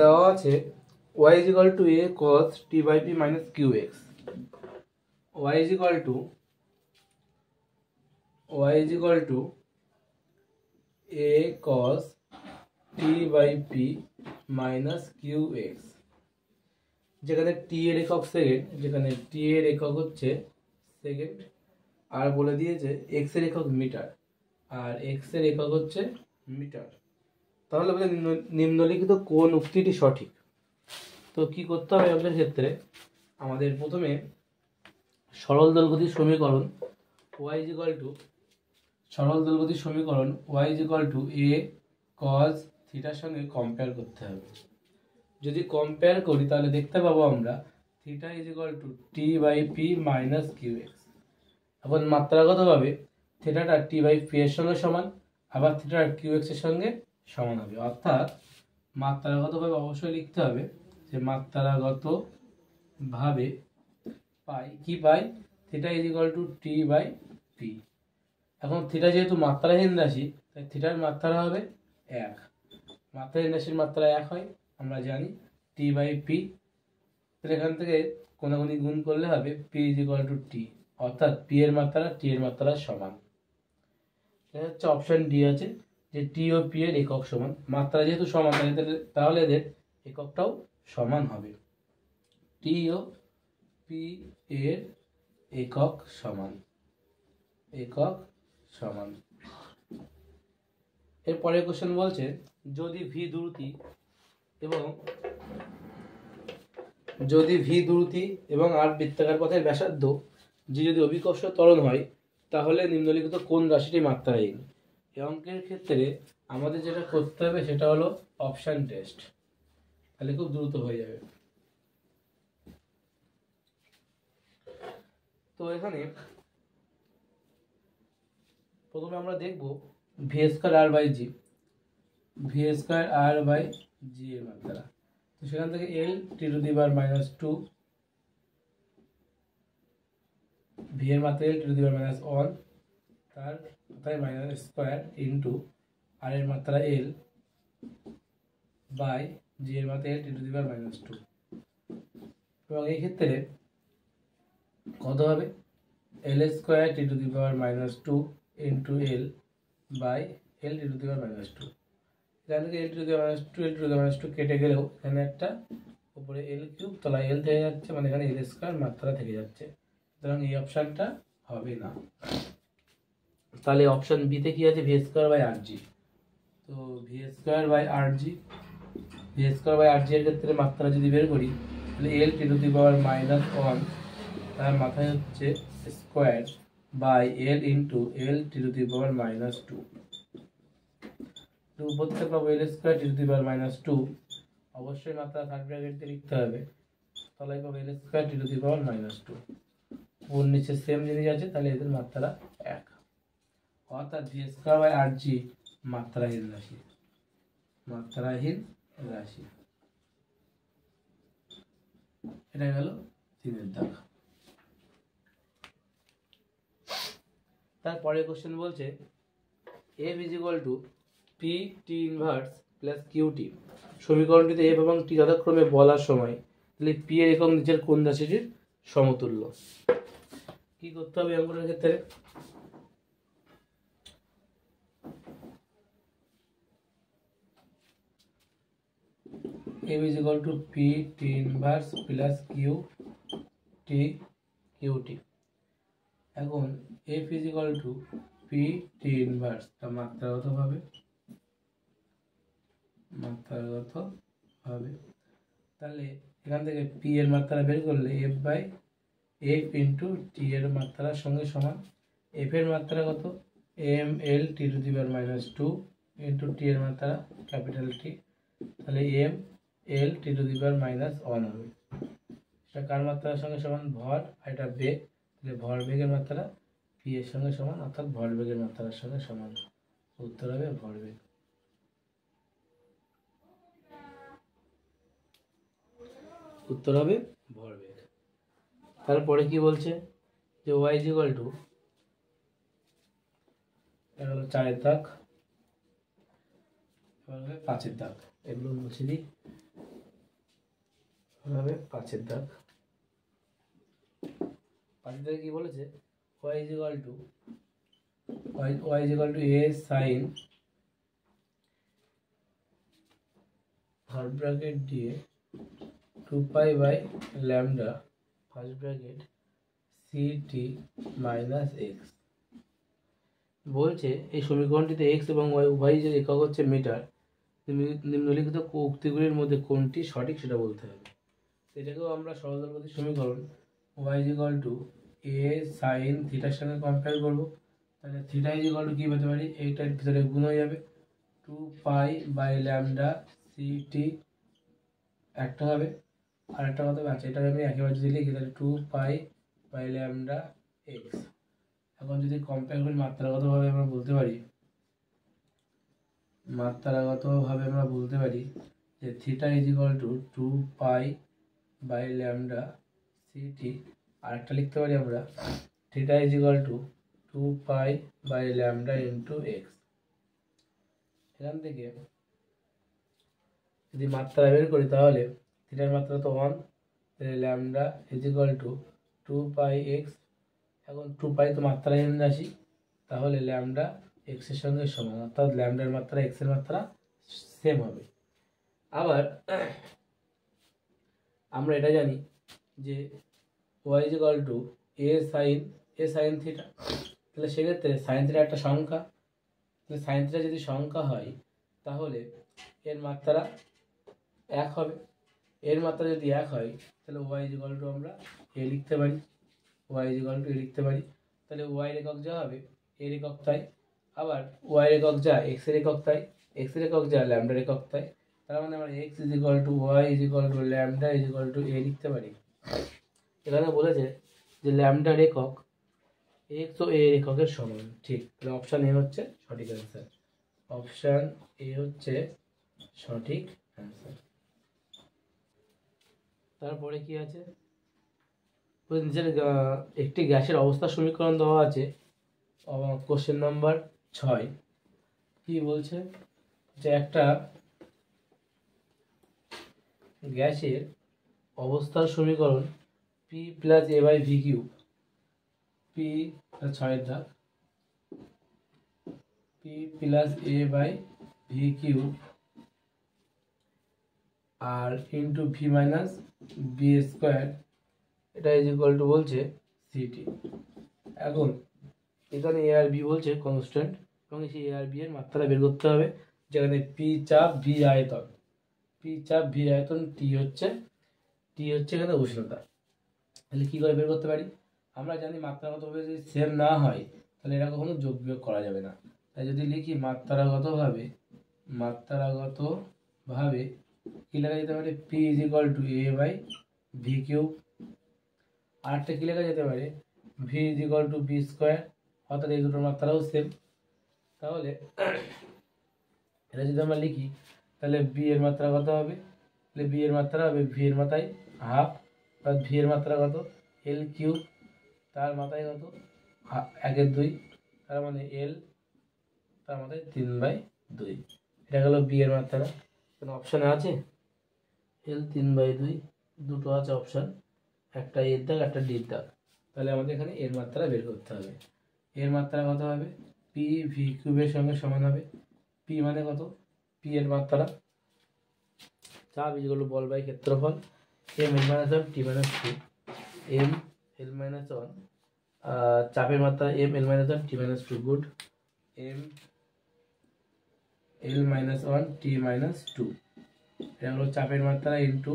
দেওয়া আছে y is equal to a cos t by p minus qx, y is equal to a cos t by p minus qx, যেখানে t এর একক second, যেখানে t এর একক হচ্ছে সেকেন্ড, আর বলে দিয়েছে x এর একক মিটার আর x এর একক হচ্ছে মিটার। তাহলে বলে নিম্নলিখিত কোন উক্তিটি সঠিক। তো কি করতে হবে আমাদের ক্ষেত্রে, আমাদের প্রথমে সরল দোলগতির সমীকরণ y is equal to a cos থিটার সঙ্গে কম্পেয়ার করতে হবে। যদি কম্পেয়ার করি তাহলে দেখতে পাবো আমরা theta is equal to T by P minus Q X. এখন মাত্রাগতভাবে থিটাটা টি বাই পি এর সঙ্গে সমান, আবার থিটাটা কিউ এক্স এর সঙ্গে সমান হবে। অর্থাৎ মাত্রাগতভাবে অবশ্যই লিখতে হবে যে মাত্রাগতভাবে pi theta is equal to T by P. এখন থিটা যেহেতু মাত্রাহীন রাশি তাই থিটার মাত্রা হবে 1। মাত্রাহীন রাশির মাত্রা 1 হয় আমরা জানি, টি বাই পি। তাহলে এখান থেকে কোনাকুনি গুণ করলে হবে পি ইজ ইকুয়াল টু টি, অর্থাৎ পি এর মাত্রা টি এর মাত্রা সমান। এটা হচ্ছে অপশন ডি আছে যে টি ও পি এর একক সমান। মাত্রা যেহেতু সমান তাহলে এদের এককটাও সমান হবে। টি ও পি এর একক সমান। এরপরে কোশ্চেন বলছে যদি ভি দ্রুতি এবং আর বৃত্তাকার পথের ব্যাসার্ধ জি যদি অভিকর্ষ ত্বরণ হয় তাহলে নিম্নলিখিত কোন রাশিটি মাত্রাহীন। এই অঙ্কের ক্ষেত্রে আমাদের যেটা করতে হবে সেটা হলো অপশন টেস্ট, তাহলে খুব দ্রুত হয়ে যাবে। তো এখানে প্রথমে আমরা দেখব V square R by G এর মাত্রা। তো সেখান থেকে L T to the power minus 2, V এর মাত্রা এল T to the power minus 1 তার মাত্রায় মাইনাস স্কয়ার ইন্টু আর এর মাত্রা এল বাই জি এর মাত্রা এল T to the power minus 2। এবং এই ক্ষেত্রে কত হবে L square T to the power minus 2 into L by L T to the power minus 2। এখান থেকে L T to the power minus 2 কেটে গেলেও এখানে একটা উপরে এল কিউব তলায় এল থেকে যাচ্ছে, মানে এখানে এল স্কয়ার মাত্রা থেকে যাচ্ছে, সুতরাং এই অপশনটা হবে না। তাহলে অপশন বি তে কি আছে ভি স্কয়ার বাই আর জি। তো ভি স্কয়ার বাই আর জি এর ক্ষেত্রে মাত্রা যদি বের করি তাহলে এল T to the power minus 1 তার মাথায় হচ্ছে square by L into L T to the power minus 2। উপর থেকে পাবো L square T to the power minus 2, অবশ্যই মাত্রা থার্ড ব্র্যাকেট দিয়ে লিখতে হবে, তলায় পাবো L square T to the power minus 2। উপর নিচে সেম জিনিস আছে, তাহলে এদের মাত্রা 1। অর্থাৎ ভি স্কয়ার বাই আর জি মাত্রাহীন রাশি। এটা গেল 3 দাগ। তারপরে কোশ্চেন বলছে f is equal to p t inverse plus qt। সমীকরণটিতে f এবং t যথাক্রমে বলার সময় তাহলে p এর একক নিচের কোন রাশিটির সমতুল্য। কি করতে হবে অঙ্কটার ক্ষেত্রে, f is equal to p t inverse plus qt। এখন f is equal to p t inverse তা মাত্রাগত ভাবে তাহলে এখান থেকে p এর মাত্রা বের করলে f by f into t এর মাত্রার সঙ্গে সমান। f এর মাত্রা কত m l t two the power minus 2 into t এর মাত্রা ক্যাপিটাল T, তাহলে m l t two the power minus 1 হবে। এটা কার মাত্রার সঙ্গে সমান ভর, আর এটা বেগ, তাহলে ভর বেগের মাত্রা p এর সঙ্গে সমান, অর্থাৎ ভর বেগের মাত্রার সঙ্গে সমান। উত্তর হবে ভরবেগ। তারপরে কি বলছে যে y is equal to, এটা হলো 4 দাগ, এবার হবে 5 দাগ। এগুলো মুছে দিই। হবে 5-এর দাগ। 5-এর দাগে কি বলেছে, y is equal to a sin third bracket দিয়ে 2 pi by lambda first bracket ct minus x। বলছে এই সমীকরণটিতে x এবং y উভয়ই যে একক হচ্ছে মিটার, নিম্নলিখিত উক্তিগুলির মধ্যে কোনটি সঠিক সেটা বলতে হবে। এটাকেও আমরা সরলতার সমীকরণ y is equal to a sin থিটার সঙ্গে কম্পেয়ার করবো। তাহলে থিটা ইজ ইকুয়াল টু কী পেতে পারি, এইটার ভিতরে গুণ হয়ে যাবে 2 পাই বাই ল্যামডা ct একটা হবে, আর একটা কথা আছে, এটা আমি একেবারে যদি লিখি তাহলে 2 পাই বাই ল্যামডা x। এখন যদি কম্পেয়ার করি মাত্রাগতভাবে আমরা বলতে পারি যে theta is equal to 2 pi by lambda ct, আরেকটা লিখতে পারি আমরা theta is equal to 2 pi by lambda into X. এখান থেকে যদি মাত্রা বের করি তাহলে থিটার মাত্রা তো 1, তাহলে lambda is equal to 2 pi x. এখন 2 পাই তো মাত্রায় এনে আসি, তাহলে ল্যামডা এক্সের সঙ্গে সমান, অর্থাৎ ল্যামডার মাত্রা এক্সের মাত্রা সেম হবে। আবার আমরা এটা জানি যে y is equal to a sin theta, তাহলে সেক্ষেত্রে সাইন থিটা একটা সংখ্যা, তাহলে সাইন থিটা যদি সংখ্যা হয় তাহলে এর মাত্রা 1 হবে। এর মাত্রা যদি 1 হয় তাহলে y is equal to আমরা a লিখতে পারি, তাহলে y এর একক যা হবে এর একক তাই, আবার y এর একক যা x এর একক তাই, x এর একক যা ল্যামডার একক তাই। তার মানে আমরা x is equal to y is equal to lambda is equal to a লিখতে পারি। এখানে বলেছে যে ল্যামডার একক x ও a এর এককের সমান, ঠিক। তাহলে অপশান এ হচ্ছে সঠিক অ্যান্সার, অপশান এ হচ্ছে সঠিক অ্যান্সার। তারপরে কি আছে, নিচের একটি গ্যাসের অবস্থা সমীকরণ দেওয়া আছে, কোশ্চেন নাম্বার 6। কি বলছে যে একটা গ্যাসের অবস্থার সমীকরণ p plus a by V cube, p 6-এর ধাপ, p plus a by V cube আর into V minus B square, এটা ইজ ইকুয়াল টু বলছে সিটি। এখন এখানে এ আর বি বলছে কনস্ট্যান্ট, এবং সেই এ আর বি এর মাত্রা বের করতে হবে, যেখানে পি চাপ ভি আয়তন, টি হচ্ছে এখানে উষ্ণতা। তাহলে কী করে বের করতে পারি, আমরা জানি মাত্রাগতভাবে যদি সেম না হয় তাহলে এটা কখনো যোগ বিয়োগ করা যাবে না। তাই যদি লিখি মাত্রাগতভাবে কী লেখা যেতে পারে, P is equal to A by V cube, আরেকটা কী লেখা যেতে পারে, V is equal to B square, অর্থাৎ এই দুটোর মাত্রাও সেম। তাহলে এটা যদি আমরা লিখি তাহলে বি এর মাত্রা কত হবে, তাহলে বি এর মাত্রা হবে ভি এর মাথায় হাফ, অর্থাৎ ভি এর মাত্রা কত এল কিউব, তার মাথায় কত 1/2, তার মানে এল তার মাথায় 3/2। এটা গেল বি এর মাত্রা। কোনো অপশানে আছে এল 3/2, দুটো আছে অপশান, একটা এর দাগ একটা ডির দাগ। তাহলে আমাদের এখানে এর মাত্রা বের করতে হবে। এর মাত্রা কত হবে, পি ভি কিউবের সঙ্গে সমান হবে। পি মানে কত, পি এর মাত্রা চাপ ইকুয়াল টু বল বাই ক্ষেত্রফল, M L minus 1 T minus 2, M L minus 1 চাপের মাত্রা M L minus 1 T minus 2, good, M L minus 1 T minus 2, এটা হলো চাপের মাত্রা ইন্টু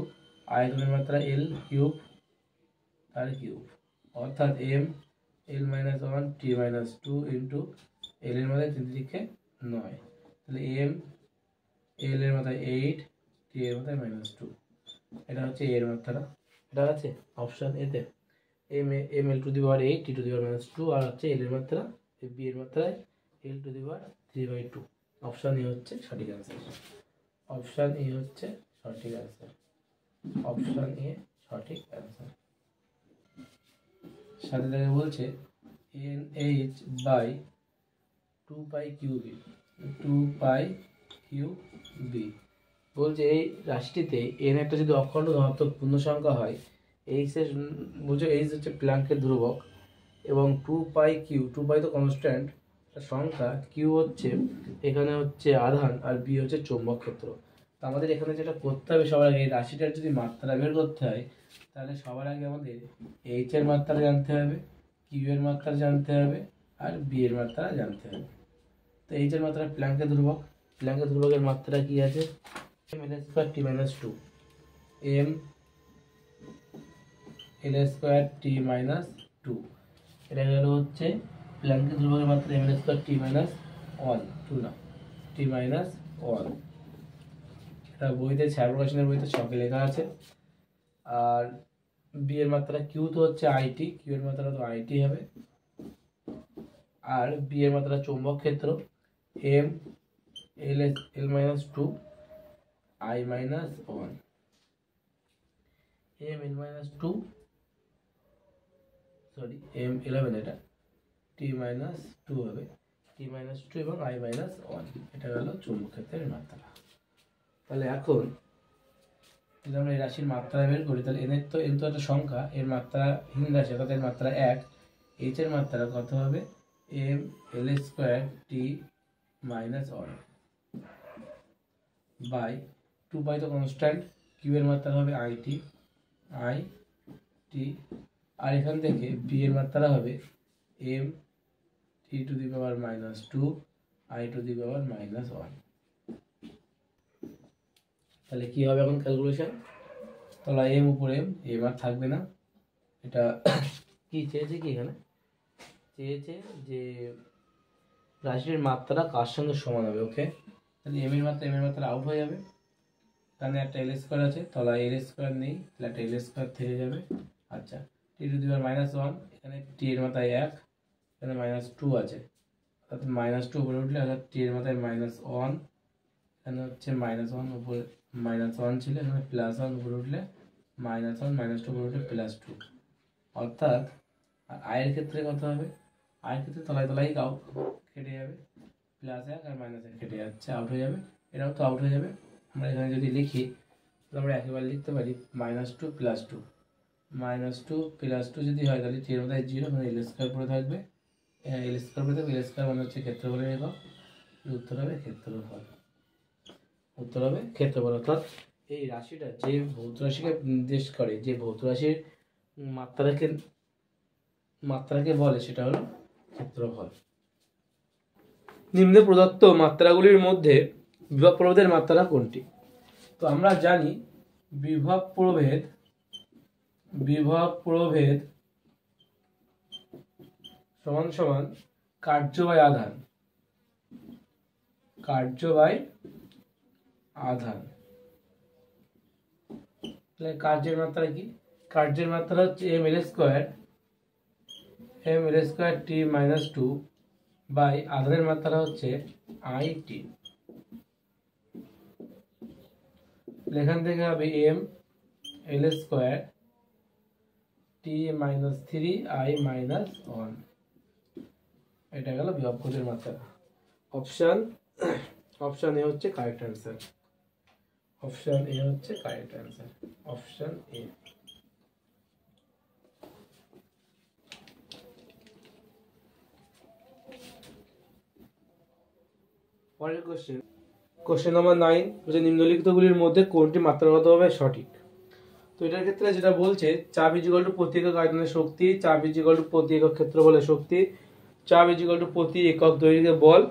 আয়তনের মাত্রা এল কিউব তার কিউব, অর্থাৎ M L minus 1 T minus 2 into L এর মাথায় 3 দিকে 9, তাহলে এম এল এর মাথায় 8 টি এর মাথায় -2, এটা হচ্ছে এর মাত্রা। এটা আছে অপশান এতে, M L to the power 8 T to the power -2, আর হচ্ছে এল এর মাত্রা বি এর মাত্রায় এল to the power 3/2। Option A হচ্ছে সঠিক অ্যান্সার, অপশান এ হচ্ছে সঠিক অ্যান্সার, অপশান এ সঠিক অ্যান্সার। সাথে থেকে বলছে NH by 2 pi Q B, বলছে এই রাশিটিতে এন একটা যদি অখণ্ড ধনাত্মক পূর্ণ সংখ্যা হয়, এইচ এর বলছে এইচ হচ্ছে প্ল্যাঙ্কের ধ্রুবক এবং 2π কিউ, 2π তো কনস্ট্যান্ট সংখ্যা, কিউ হচ্ছে এখানে হচ্ছে আধান আর বি হচ্ছে চৌম্বক ক্ষেত্র। তো আমাদের এখানে যেটা করতে হবে সবার আগে, এই রাশিটার যদি মাত্রা বের করতে হয় তাহলে সবার আগে আমাদের এইচ এর মাত্রা জানতে হবে, কিউ এর মাত্রা জানতে হবে আর বি এর মাত্রা জানতে হবে। তো এইচ এর মাত্রা প্ল্যাঙ্কের ধ্রুবক, প্ল্যাঙ্কের ধ্রুবকের মাত্রা কি আছে, M L square T minus two, M L square T minus two, এটা গেল হচ্ছে প্ল্যাঙ্কের ধ্রুবকের মাত্রা M L square T minus one, two না টি মাইনাস ওয়ান। এটা বইতে ছায়াপ্রকাশনের বইতে ছকে লেখা আছে। আর বি এর মাত্রা কিউ তো হচ্ছে আইটি, কিউ এর মাত্রা তো আইটি হবে। আর বি এর মাত্রা চৌম্বক ক্ষেত্র M L minus two I minus one, M L minus two sorry M 11, এটা টি মাইনাস টু হবে, টি মাইনাস টু এবং আই মাইনাস ওয়ান, এটা হলো চৌম্বক ক্ষেত্রের মাত্রা। তাহলে এখন যদি আমরা এই রাশির মাত্রা বের করি তাহলে এন তো একটা সংখ্যা, এর মাত্রা হীন রাশি অর্থাৎ এর মাত্রা এক, এইচ এর মাত্রা কত হবে M L square T minus one by 2π তো কনস্ট্যান্ট, কিউ এর মাত্রা হবে আই টি আর এখান থেকে বি এর মাত্রা হবে M T to the power minus two I to the power minus one. তাহলে কি হবে এখন ক্যালকুলেশন, তাহলে এম উপরে এম আর থাকবে না, এটা কি চেয়েছে কি এখানে চেয়েছে যে রাশির মাত্রা কার সঙ্গে সমান হবে, ওকে। তাহলে এম এর মাত্রা আউট হয়ে যাবে, এখানে একটা এল স্কোয়ার আছে, তাহলে এল স্কোয়ার নেই, তাহলে একটা এল স্কোয়ার থেকে যাবে। আচ্ছা, T to the power minus one, এখানে টি এর মাথায় এক, এখানে মাইনাস টু আছে, অর্থাৎ মাইনাস টু উপরে উঠলে অর্থাৎ টি এর মাথায় মাইনাস ওয়ান, এখানে হচ্ছে মাইনাস ওয়ান উপরে মাইনাস ওয়ান ছিল, এখানে প্লাস ওয়ান উপরে উঠলে মাইনাস ওয়ান, মাইনাস টু উপরে উঠলে প্লাস টু, অর্থাৎ আয়ের ক্ষেত্রে কত হবে, আয়ের ক্ষেত্রে তলায় তলায় কেটে যাবে, প্লাস এক আর মাইনাস এক কেটে যাচ্ছে, আউট হয়ে যাবে, এটাও তো আউট হয়ে যাবে। আমরা এখানে যদি লিখি তাহলে আমরা একেবারে লিখতে পারি minus two plus two, minus two plus two যদি হয় তাহলে টির মধ্যে জিরো, মানে এল স্কোয়ার পড়ে থাকবে, এল স্কোয়ার পড়ে থাকবে, এল স্কোয়ার মানে হচ্ছে ক্ষেত্রফলের একক, উত্তর হবে ক্ষেত্রফল, উত্তর হবে ক্ষেত্রফল। অর্থাৎ এই রাশিটা যে ভৌত রাশিকে নির্দেশ করে, যে ভৌত রাশির মাত্রাকে বলে সেটা হলো ক্ষেত্রফল। নিম্নে প্রদত্ত মাত্রাগুলির মধ্যে বিভব প্রভেদের মাত্রা কোনটি? তো আমরা জানি বিভব প্রভেদ সমান সমান কার্য বাই আধান, কার্যের মাত্রা কি, কার্যের মাত্রা হচ্ছে M L square T minus two by আধানের মাত্রা হচ্ছে আই টি, এখান থেকে হবে M L square T minus three I minus one, এটা গেল বিভব প্রভেদের মাত্রা। অপশন এ হচ্ছে কারেক্ট অ্যান্সার, অপশন এ হচ্ছে কারেক্ট অ্যান্সার, অপশন এ। পরের কোশ্চেন নাম্বার 9 হচ্ছে নিম্নলিখিতগুলির মধ্যে কোনটি মাত্রাগতভাবে সঠিক। তো এটার ক্ষেত্রে যেটা বলছে চাপ ইজিক্যাল টু প্রতি একক আয়তনের শক্তি, চাপ ইজিক্যাল টু প্রতি একক ক্ষেত্রফলের শক্তি, চাপ ইজিক্যাল টু প্রতি একক দৈর্ঘ্যে বল,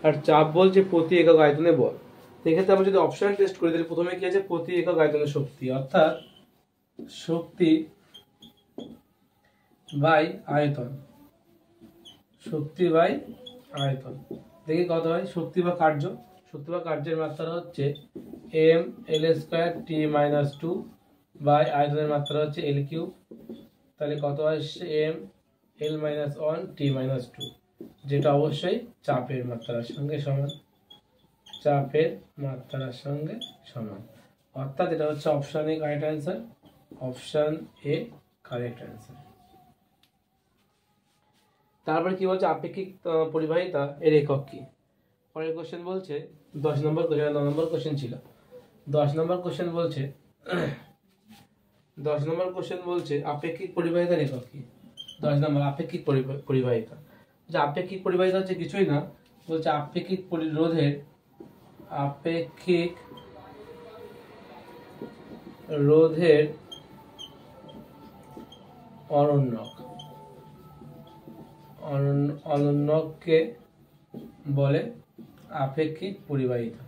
আর চাপ বলছে প্রতি একক আয়তনে বল। এক্ষেত্রে আমরা যদি অপশন টেস্ট করি তাহলে প্রথমে কি আছে প্রতি একক আয়তনের শক্তি, অর্থাৎ শক্তি বাই আয়তন, শক্তি বাই আয়তন, দেখি কত হয় শক্তি বা কার্যের মাত্রা হচ্ছে M L square T minus two by আয়তনের মাত্রা হচ্ছে এল কিউব, তাহলে কত হয় M L minus one T minus two, যেটা অবশ্যই চাপের মাত্রার সঙ্গে সমান, অর্থাৎ এটা হচ্ছে option A correct answer, option A correct answer. তারপরে কি বলছে আপেক্ষিক পরিবাহিতা এর একক কি। পরের কোশ্চেন বলছে 10 নম্বর কোশ্চেন, 9 নম্বর কোশ্চেন ছিল। 10 নম্বর কোশ্চেন বলছে 10 নম্বর কোশ্চেন বলছে আপেক্ষিক পরিবাহিতার একক কি? 10 নম্বর আপেক্ষিক পরিবাহিতা। যে আপেক্ষিক পরিবাহিতা হচ্ছে কিছুই না, বলছে আপেক্ষিক রোধের অনন্যককে বলে আপেক্ষিক পরিবাহিতা।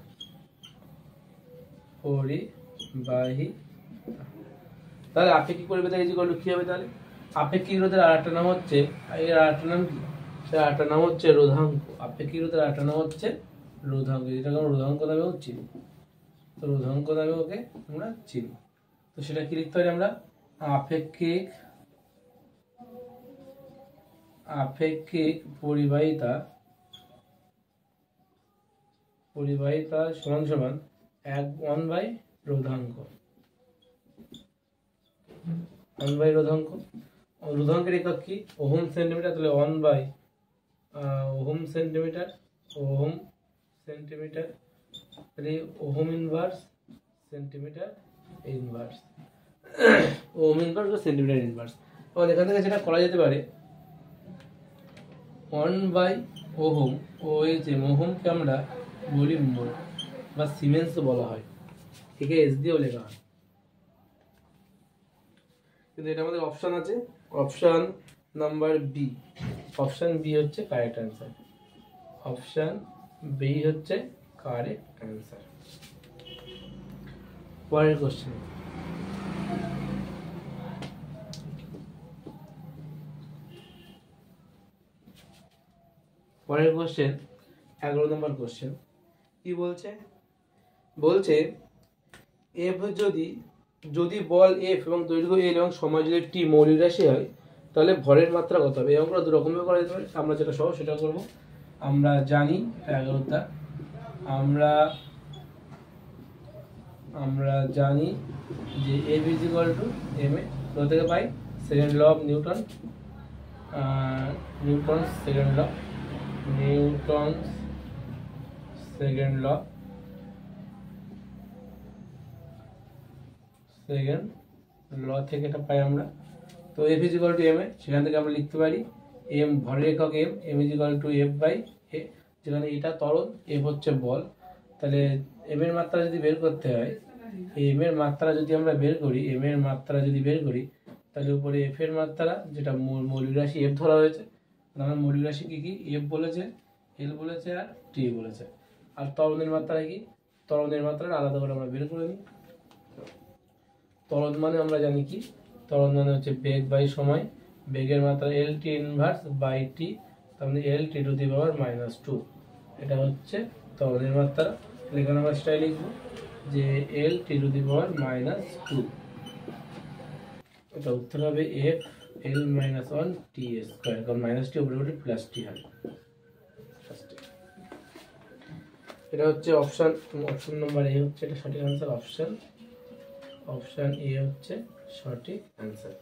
তাহলে আপেক্ষিক পরিবাহিতা কি হবে? তাহলে আপেক্ষিক রোধের আরেকটা নাম হচ্ছে, এর আরেকটা নাম কি? সে আরেকটা নাম হচ্ছে রোধাঙ্ক। আপেক্ষিক রোধের আরেকটা নাম হচ্ছে রোধাঙ্ক, যেটাকে আমরা রোধাঙ্ক নামেও চিনি। তো রোধাঙ্ক নামে ওকে আমরা চিনি। তো সেটা কি লিখতে পারি আমরা? আপেক্ষিক পরিবাহিতা সমান সমান 1/রোধাঙ্ক। 1/রোধাঙ্ক। রোধাঙ্কের একক কি? Ohm centimetre. তাহলে 1/, ওহম সেন্টিমিটার, তাহলে ohm inverse centimetre inverse, ohm inverse বা সেন্টিমিটার ইনভার্স। এবং এখান থেকে যেটা করা যেতে পারে 1/ওহম, ও এই যে ওহমকে আমরা বলি মোল বা সিমেন্স বলা হয়, একে এস দিয়েও লেখা হয়। কিন্তু এটা আমাদের অপশন আছে, option number B. Option B হচ্ছে কারেক্ট অ্যান্সার। অপশন বি হচ্ছে কারেক্ট অ্যান্সার। পরের কোশ্চেন, পরের কোশ্চেন 11 নম্বর কোশ্চেন। কি বলছে? বলছে এফ যদি বল এফ এবং দৈর্ঘ্য এল এবং সময় যদি টি মৌলিক রাশি হয়, তাহলে ভরের মাত্রা কত হবে? এবং দু রকমভাবে করা যেতে পারে। আমরা যেটা সহজ সেটা করবো। আমরা জানি 11টা, আমরা জানি যে F is equal to M A, কোথা থেকে পাই? Second law of Newton's second law, Newton's second law থেকে এটা পাই আমরা। তো F is equal to M A, সেখান থেকে আমরা লিখতে পারি এম ভরের একক M is equal to F by A, যেখানে এটা ত্বরণ, এফ হচ্ছে বল। তাহলে এম এর মাত্রা যদি বের করতে হয়, এম এর মাত্রা যদি আমরা বের করি, তাহলে উপরে এফ এর মাত্রা, যেটা মৌলিক রাশি এফ ধরা হয়েছে, আমরা মৌলিক রাশি কি এফ বলেছে, এল বলেছে আর টি বলেছে। আর ত্বরণের মাত্রা কি? ত্বরণের মাত্রাটা আলাদা করে আমরা বের করে নিই। ত্বরণ মানে আমরা জানি কি? ত্বরণ মানে হচ্ছে বেগ বাই সময়, বেগের মাত্রা এল টি ইনভার্স বাই টি, তার মানে এল টি টু দি পাওয়ার -2, এটা হচ্ছে ত্বরণের মাত্রা। এখানে আমরা সেটাই লিখবো যে এল টি টু দি পাওয়ার -2। এটা উত্তর হবে এফ এল -1 টি স্কয়ার, কারণ -টি উপরে উপরে প্লাস টি হয়। এটা হচ্ছে অপশন নাম্বার এ হচ্ছে এটা সঠিক অ্যান্সার। অপশন এ হচ্ছে সঠিক অ্যান্সার।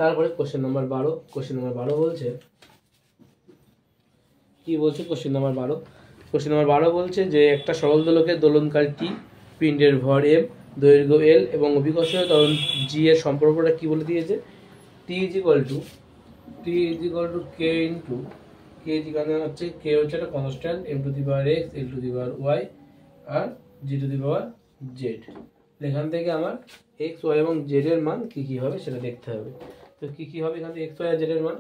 তারপরে কোশ্চেন নাম্বার 12। কোশ্চেন নাম্বার 12 বলছে কি? বলছে কোশ্চেন নাম্বার 12 বলছে যে একটা সরল দোলকের দোলনকাল টি, পিণ্ডের ভর এম, দৈর্ঘ্য এল এবং অভিকর্ষীয় ত্বরণ জি এর সম্পর্কটা কি বলে দিয়েছে? T is equal to K into K, যেখানে হচ্ছে কে হচ্ছে একটা constant, M to the power X, L to the power Y আর G to the power Z. এখান থেকে আমার এক্স ওয়াই এবং জেড এর মান কি কি হবে সেটা দেখতে হবে। তো কি কি হবে এখান থেকে এক্স ওয়াই আর জেড এর মান?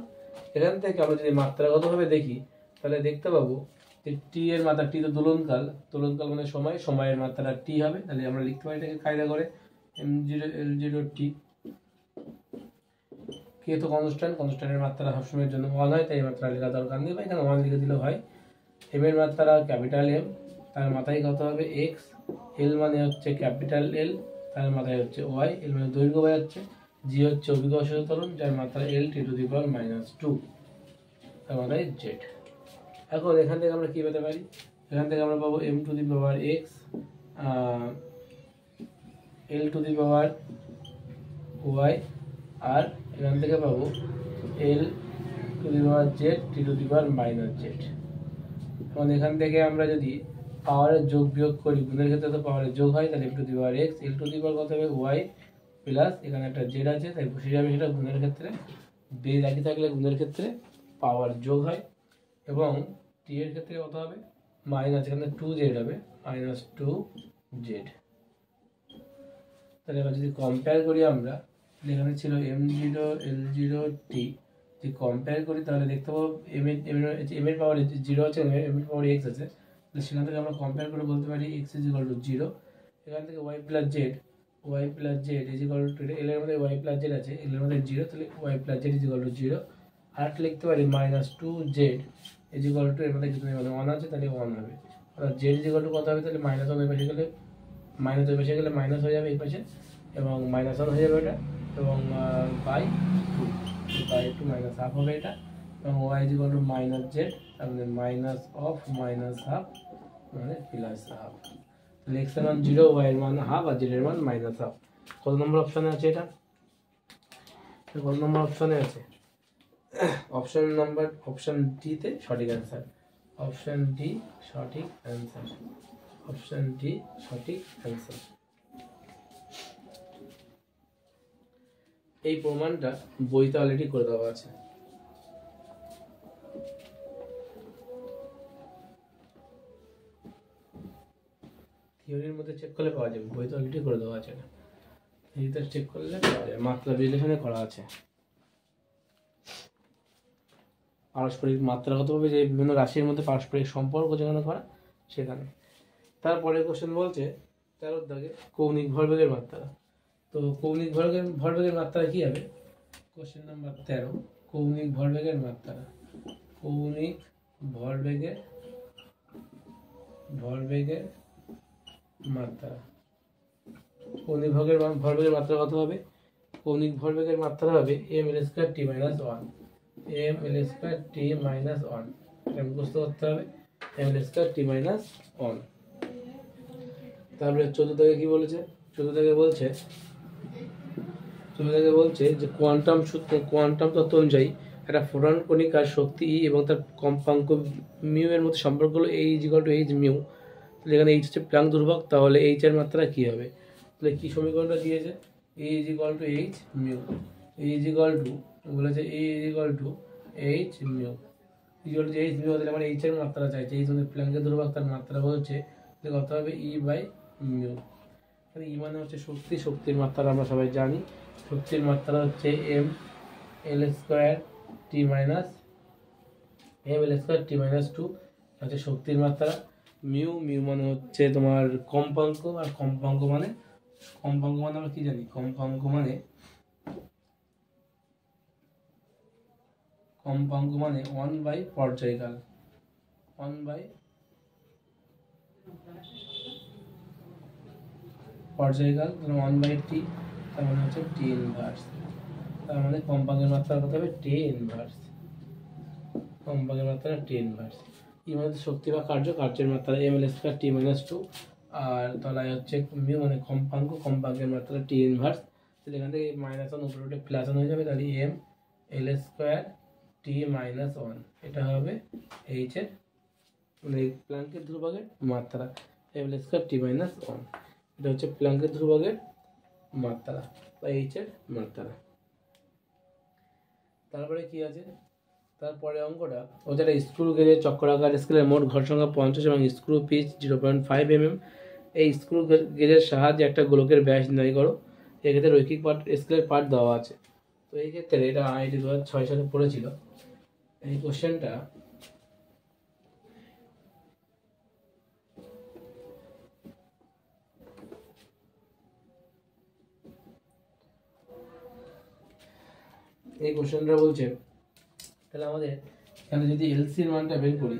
এখান থেকে আমরা যদি মাত্রাগতভাবে দেখি, তাহলে দেখতে পাবো যে টি এর মাত্রা, টি তো দোলনকাল মানে সময়ের মাত্রা টি হবে। তাহলে আমরা লিখতে পারি এটাকে কায়দা করে m0 l0 টি। কে তো কনস্ট্যান্টের মাত্রা সবসময়ের জন্য 1 হয়, তাই মাত্রা লেখা দরকার নেই, বা এখানে 1 লিখে দিলেও হয়। এম এর মাত্রা ক্যাপিটাল এম, তার মাথায় কত হবে এক্স, এল মানে হচ্ছে ক্যাপিটাল এল, তার মাথায় হচ্ছে ওয়াই, এল মানে দৈর্ঘ্য বোঝাচ্ছে, জি হচ্ছে অভিকর্ষীয় ত্বরণ যার মাত্রা এল টি টু দি পাওয়ার -2, তার মাথায় জেড। এখন এখান থেকে আমরা কি পেতে পারি? এখান থেকে আমরা পাবো M to the power X L to the power Y, আর এখান থেকে পাবো L to the power Z T to the power minus Z. এখন এখান থেকে আমরা যদি পাওয়ারের যোগ বিয়োগ করি, গুণের ক্ষেত্রে তো পাওয়ারের যোগ হয়, তাহলে L to the power X, L to the power কত হবে ওয়াই প্লাস এখানে একটা জেড আছে, তাই বসে যাবে সেটা গুণের ক্ষেত্রে। বেজ একই থাকলে গুণের ক্ষেত্রে পাওয়ার যোগ হয়, এবং টি এর ক্ষেত্রে কত হবে মাইনাস, এখানে টু জেড হবে, মাইনাস টু জেড। তাহলে এবার যদি কম্পেয়ার করি আমরা, এখানে ছিল M zero L zero T, যদি কম্পেয়ার করি তাহলে দেখতে পাবো এম এর পাওয়ার জিরো আছে, এম এর পাওয়ার এক্স আছে, তাহলে সেখান থেকে আমরা কম্পেয়ার করে বলতে পারি X is equal to zero. এখান থেকে Y plus Z is equal to, L এর মধ্যে ওয়াই প্লাস জেড আছে, এল এর মধ্যে জিরো, তাহলে Y plus Z is equal to zero. আর একটা লিখতে পারি minus two Z is equal to, এর মধ্যে কিছু নেই, মানে ওয়ান আছে, তাহলে ওয়ান হবে। অর্থাৎ জেড ইজ ইকুয়াল টু কত হবে, তাহলে মাইনাস ওয়ান, এই পাশে গেলে মাইনাস, ওই পাশে গেলে মাইনাস হয়ে যাবে এই পাশে, এবং মাইনাস ওয়ান হয়ে যাবে এটা, এবং বাই টু মাইনাস হাফ হবে এটা, এবং Y is equal to minus Z, তার মানে মাইনাস অফ মাইনাস হাফ মানে প্লাস হাফ। তাহলে এক্স এর মান জিরো, ওয়াই এর মান হাফ, আর জেড এর মান মাইনাস হাফ। কত নম্বর অপশানে আছে এটা, কত নম্বর অপশানে আছে? অপশন ডিতে সঠিক অ্যান্সার, অপশন ডি সঠিক অ্যান্সার, অপশন ডি সঠিক অ্যান্সার। এই প্রমাণটা বইতে অলরেডি করে দেওয়া আছে। থিওরির মধ্যে চেক করলে পাওয়া যাবে, বইতে অলরেডি করে দেওয়া আছে, থিওরিতে চেক করলে পাওয়া যাবে, মাত্রা বিশ্লেষণে করা আছে। পারস্পরিক মাত্রাগতভাবে যে বিভিন্ন রাশির মধ্যে পারস্পরিক সম্পর্ক যেখানে করা সেখানে। তারপরে কোশ্চেন বলছে 13 দাগে কৌণিক ভরবেগের মাত্রা। তো কৌণিক ভরবেগের মাত্রা কি হবে? কোশ্চেন নাম্বার 13, কৌণিক ভরবেগের মাত্রা, কৌণিক ভরবেগের মাত্রা, কৌণিক ভরবেগের মাত্রা কত হবে? কৌণিক ভরবেগের মাত্রা হবে M L square T minus one, M L square T minus one, এটা মুখস্থ করতে হবে, M L square T minus one. তারপরে 14 দাগে কি বলেছে? 14 দাগে বলছে যে কোয়ান্টাম তত্ত্ব অনুযায়ী একটা ফোটন কণিকার শক্তি ই এবং তার কম্পাঙ্ক মিউ এর মধ্যে সম্পর্ক হলো এই is equal to H mu. তাহলে এখানে এইচ হচ্ছে প্ল্যাঙ্ক ধ্রুবক, তাহলে এইচ এর মাত্রা কি হবে? তাহলে কি সমীকরণটা দিয়েছে? A is equal to H mu, A is equal to বলেছে A is equal to H mu, equal to H mu, তাহলে আমার এইচ এর মাত্রা চাইছে, এইচ মানে প্ল্যাঙ্কের ধ্রুবক, তার মাত্রা বলছে, তাহলে কত হবে ই বাই মিউ। তাহলে ই মানে হচ্ছে শক্তি, শক্তির মাত্রা আমরা সবাই জানি, শক্তির মাত্রা হচ্ছে M L square T minus two হচ্ছে শক্তির মাত্রা। মিউ মানে হচ্ছে তোমার কম্পাঙ্ক, আর কম্পাঙ্ক মানে আমরা কি জানি? কম্পাঙ্ক মানে 1 বাই পর্যায়কাল, 1 বাই পর্যায়কাল, 1 বাই টি, তার মানে হচ্ছে টি ইনভার্স, তার মানে কম্পাঙ্কের মাত্রা কত হবে? টি ইনভার্স, কম্পাঙ্কের মাত্রা টি ইনভার্স। ই মানে শক্তি বা কার্যের মাত্রা M L square T minus two, আর তলায় হচ্ছে মিউ মানে কম্পাঙ্কের মাত্রা টি ইনভার্স। তাহলে এখান থেকে মাইনাস ওয়ান উপরে উঠে প্লাস ওয়ান হয়ে যাবে, তাহলে M L square T minus one, এটা হবে এইচ এর মানে প্ল্যাঙ্কের ধ্রুবকের মাত্রা, M L square T minus one, এটা হচ্ছে প্ল্যাঙ্কের ধ্রুবকের মাত্রা বা এইচ এর মাত্রা। তারপরে কি আছে? তারপরে অঙ্কটা ওটা স্ক্রু গেজের চক্রাকার স্কেলের মোট ঘর সংখ্যা 50 এবং স্ক্রু পিচ 0.5 mm। এই স্ক্রু গেজের সাহায্যে একটা গোলকের ব্যাস নির্ণয় করো। এক্ষেত্রে রৈখিক পার্ট স্কেলের পার্ট দেওয়া আছে। তো এই ক্ষেত্রে এটা আইআইটি 2006 সালে পড়েছিল এই কোশ্চেনটা। এই কোশ্চেনটা বলছে তাহলে আমাদের এখানে যদি এলসির মানটা বের করি,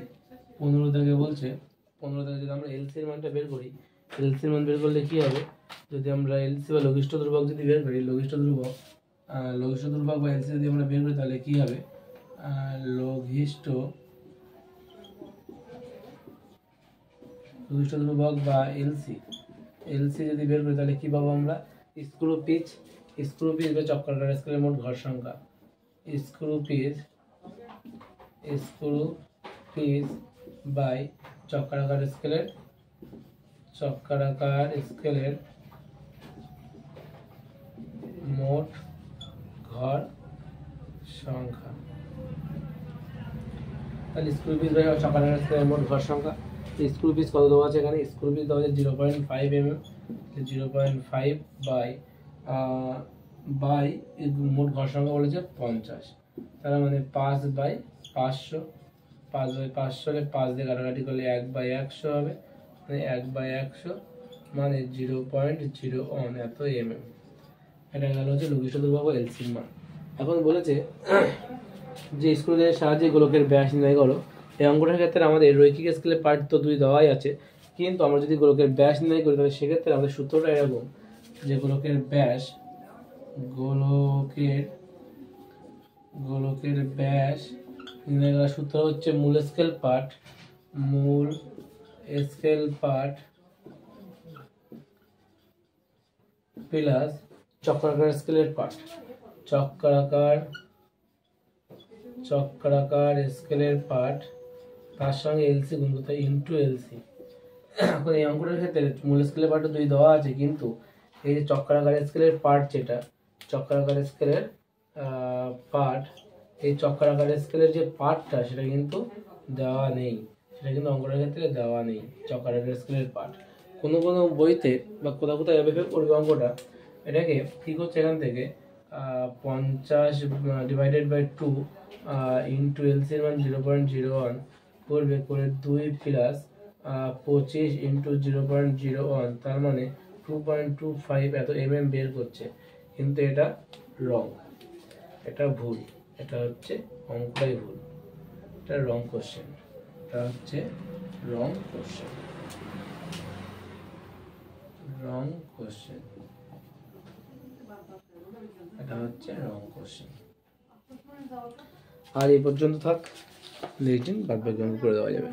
15 থেকে বলছে, 15 থেকে যদি আমরা এলসির মানটা বের করি, এলসির মান বের করলে কি হবে? যদি আমরা এলসি বা লঘিষ্ঠ ধ্রুবক যদি বের করি, লঘিষ্ঠ ধ্রুবক বা এলসি যদি আমরা বের করি, তাহলে কি হবে? লঘিষ্ঠ ধ্রুবক বা এলসি, এলসি যদি বের করি তাহলে কি পাবো আমরা? স্ক্রু পিচ বা চক্রাকার স্কেলের মোট ঘর সংখ্যা। স্ক্রু পিচ বাই চক্রাকার স্কেলের মোট ঘর সংখ্যা। তাহলে স্ক্রু পিচ বাই চক্রাকার স্কেলের মোট ঘর সংখ্যা। স্ক্রু পিচ কত দেওয়া আছে এখানে? স্ক্রু পিচ দেওয়া আছে 0.5 mm, 0.5 বাই মোট ঘর সংখ্যা বলেছে 50, তার মানে 5/500। 5/500 হলে 5 দিয়ে কাটাকাটি করলে 1/100 হবে, মানে 1/100 মানে 0.01 এত mm। এটা গেল হচ্ছে লঘিষ্ঠ ধ্রুবক এলসির মান। এখন বলেছে যে স্ক্রুদের সাহায্যে গোলকের ব্যাস নির্ণয় করো। এই অঙ্কটার ক্ষেত্রে আমাদের রৈখিক স্কেলের পার্ট তো 2 দেওয়াই আছে, কিন্তু আমরা যদি গোলকের ব্যাস নির্ণয় করি তাহলে সেক্ষেত্রে আমাদের সূত্রটা এরকম যে গোলকের ব্যাস নির্ণয় করার সূত্র হচ্ছে মূল স্কেল পার্ট প্লাস চক্রাকার স্কেলের পার্ট। চক্রাকার স্কেলের পার্ট তার সঙ্গে এলসি গুণ করতে ইনটু এলসি। এখন এই অঙ্কটার ক্ষেত্রে মূল স্কেলের পার্ট 2 দেওয়া আছে, কিন্তু এই যে চক্রাকার স্কেলের পার্ট, যেটা চক্রাকার স্কেলের পার্ট, এই চক্রাকার স্কেলের যে পার্টটা সেটা কিন্তু দেওয়া নেই, সেটা কিন্তু অঙ্কটার ক্ষেত্রে দেওয়া নেই চক্রাকার স্কেলের পার্ট। কোনো বইতে বা কোথাও এভাবে করবে অঙ্কটা, এটাকে কি করছে এখান থেকে 50 ডিভাইডেড বাই 2 ইন্টু এলসির মান 0.01 করবে, করে 2 প্লাস 25 ইন্টু 0.01, তার মানে 2.25 এত mm বের করছে, কিন্তু এটা রং, এটা ভুল, এটা হচ্ছে অঙ্কটাই ভুল, এটা রং কোশ্চেন, এটা হচ্ছে রং কোশ্চেন। এটা হচ্ছে রং কোশ্চেন। আর এই পর্যন্ত থাক, নেক্সট দিন বাদ বাকি অঙ্ক করে দেওয়া যাবে।